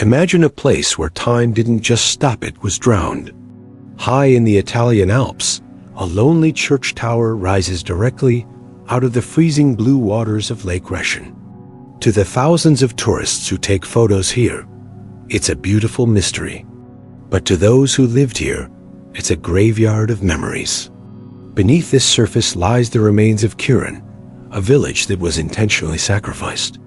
Imagine a place where time didn't just stop, it was drowned. High in the Italian Alps, a lonely church tower rises directly out of the freezing blue waters of Lake Reschen. To the thousands of tourists who take photos here, it's a beautiful mystery. But to those who lived here, it's a graveyard of memories. Beneath this surface lies the remains of Curon, a village that was intentionally sacrificed.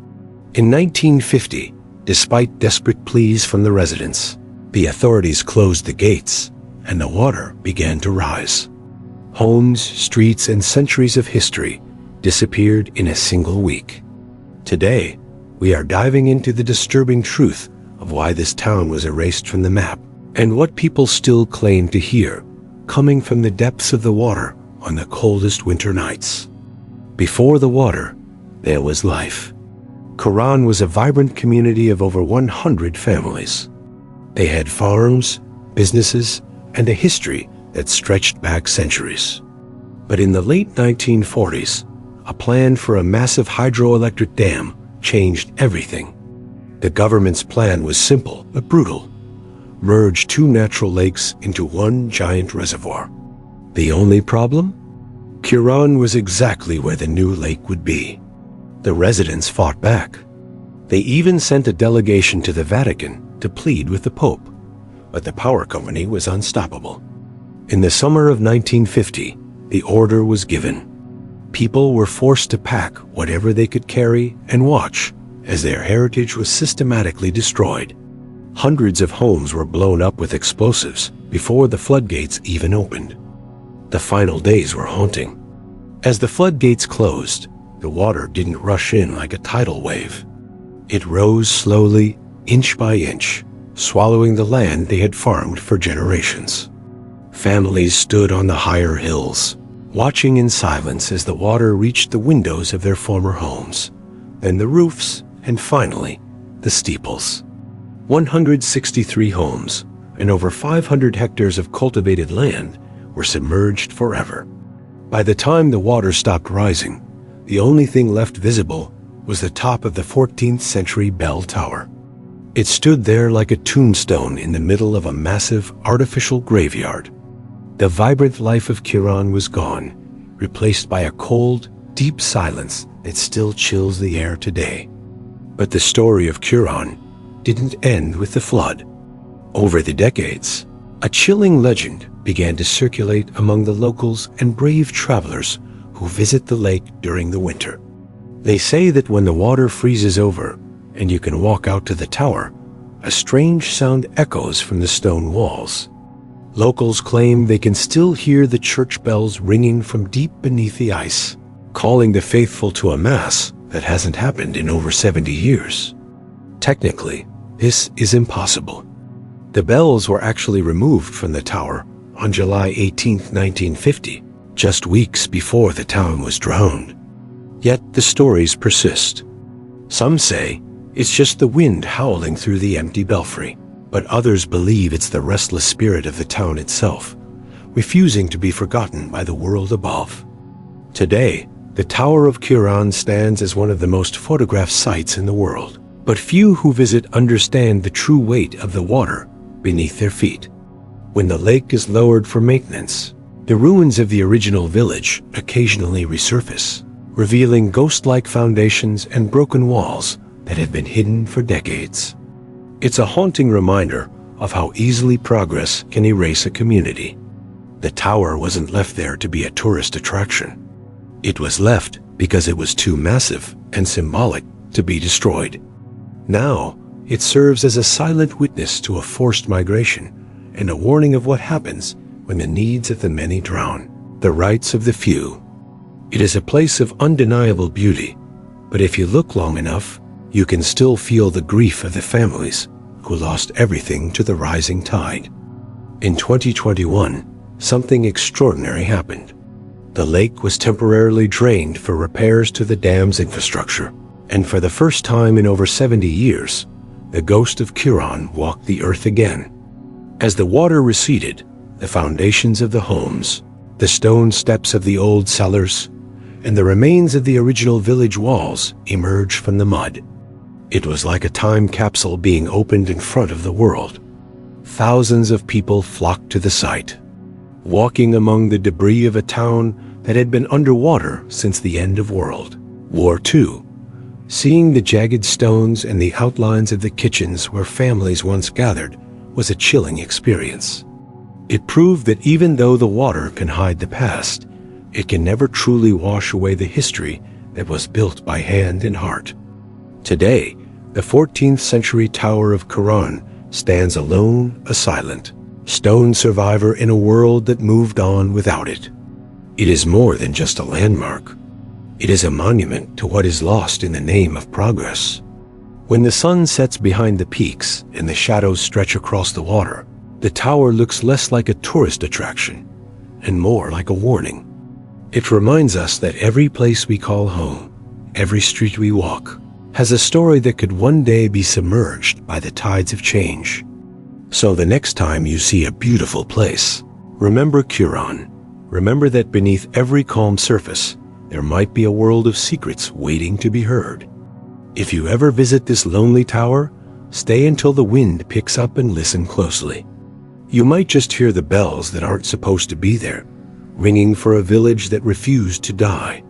In 1950, despite desperate pleas from the residents, the authorities closed the gates and the water began to rise. Homes, streets, and centuries of history disappeared in a single week. Today, we are diving into the disturbing truth of why this town was erased from the map and what people still claim to hear coming from the depths of the water on the coldest winter nights. Before the water, there was life. Curon was a vibrant community of over 100 families. They had farms, businesses, and a history that stretched back centuries. But in the late 1940s, a plan for a massive hydroelectric dam changed everything. The government's plan was simple but brutal: merge two natural lakes into one giant reservoir. The only problem? Curon was exactly where the new lake would be. The residents fought back. They even sent a delegation to the Vatican to plead with the Pope, but the power company was unstoppable. In the summer of 1950, the order was given. People were forced to pack whatever they could carry and watch as their heritage was systematically destroyed. Hundreds of homes were blown up with explosives before the floodgates even opened. The final days were haunting. As the floodgates closed, the water didn't rush in like a tidal wave. It rose slowly, inch by inch, swallowing the land they had farmed for generations. Families stood on the higher hills, watching in silence as the water reached the windows of their former homes, then the roofs, and finally, the steeples. 163 homes and over 500 hectares of cultivated land were submerged forever. By the time the water stopped rising, the only thing left visible was the top of the 14th century bell tower. It stood there like a tombstone in the middle of a massive artificial graveyard. The vibrant life of Curon was gone, replaced by a cold, deep silence that still chills the air today. But the story of Curon didn't end with the flood. Over the decades, a chilling legend began to circulate among the locals and brave travelers who visit the lake during the winter. They say that when the water freezes over and you can walk out to the tower, a strange sound echoes from the stone walls. Locals claim they can still hear the church bells ringing from deep beneath the ice, calling the faithful to a mass that hasn't happened in over 70 years. Technically, this is impossible. The bells were actually removed from the tower on July 18, 1950, just weeks before the town was drowned. Yet the stories persist. Some say it's just the wind howling through the empty belfry, but others believe it's the restless spirit of the town itself, refusing to be forgotten by the world above. Today, the Tower of Curon stands as one of the most photographed sites in the world, but few who visit understand the true weight of the water beneath their feet. When the lake is lowered for maintenance, the ruins of the original village occasionally resurface, revealing ghost-like foundations and broken walls that have been hidden for decades. It's a haunting reminder of how easily progress can erase a community. The tower wasn't left there to be a tourist attraction. It was left because it was too massive and symbolic to be destroyed. Now, it serves as a silent witness to a forced migration and a warning of what happens when the needs of the many drown the rights of the few. It is a place of undeniable beauty, but if you look long enough, you can still feel the grief of the families who lost everything to the rising tide. In 2021, something extraordinary happened. The lake was temporarily drained for repairs to the dam's infrastructure, and for the first time in over 70 years, the ghost of Curon walked the earth again. As the water receded, the foundations of the homes, the stone steps of the old cellars, and the remains of the original village walls emerged from the mud. It was like a time capsule being opened in front of the world. Thousands of people flocked to the site, walking among the debris of a town that had been underwater since the end of World War II. Seeing the jagged stones and the outlines of the kitchens where families once gathered was a chilling experience. It proved that even though the water can hide the past, it can never truly wash away the history that was built by hand and heart. Today, the 14th century Tower of Curon stands alone, a silent, stone survivor in a world that moved on without it. It is more than just a landmark. It is a monument to what is lost in the name of progress. When the sun sets behind the peaks and the shadows stretch across the water, the tower looks less like a tourist attraction and more like a warning. It reminds us that every place we call home, every street we walk, has a story that could one day be submerged by the tides of change. So the next time you see a beautiful place, remember Curon. Remember that beneath every calm surface, there might be a world of secrets waiting to be heard. If you ever visit this lonely tower, stay until the wind picks up and listen closely. You might just hear the bells that aren't supposed to be there, ringing for a village that refused to die.